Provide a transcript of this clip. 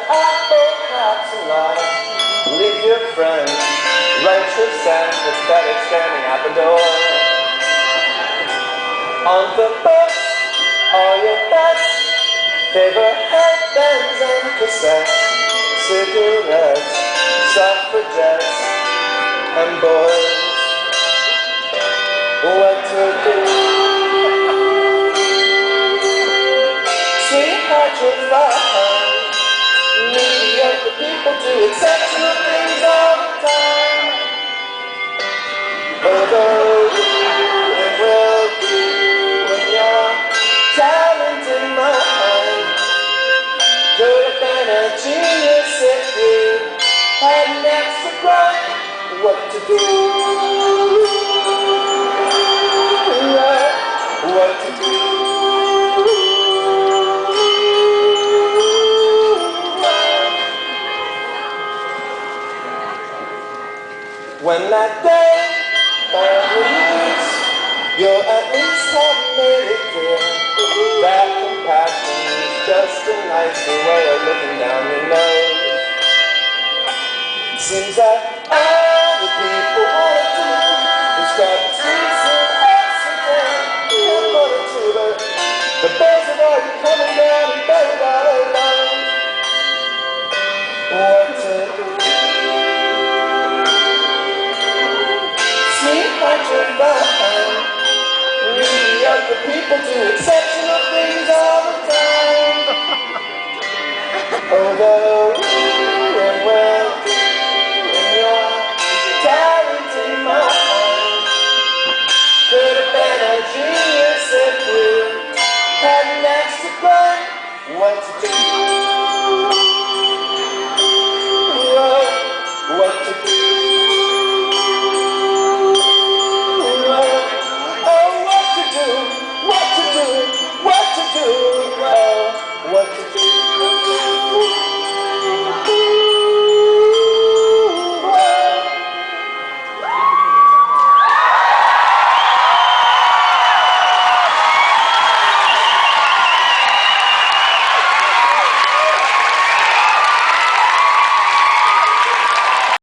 apple cracks a lot. Leave your friend, righteous and pathetic, standing at the door. On the bus, all your bets, favorite headbands and cassettes, cigarettes, suffragettes, and boys. What to do? Sweetheart, you're fine. Mediocre people do exceptional things all the time. Although it will do when your talent in mind could have been a genius if you had an extra brain. What to do? What to do? When that day finally meets, you'll at least have made it clear that compassion is just a nicer way of looking down your nose. It seems that all the people want to do is grab a decent accident and put it to the birds have already coming down and buried all alone. What to do? Sweetheart, you're fine. Mediocre people do exceptional things all the time. Although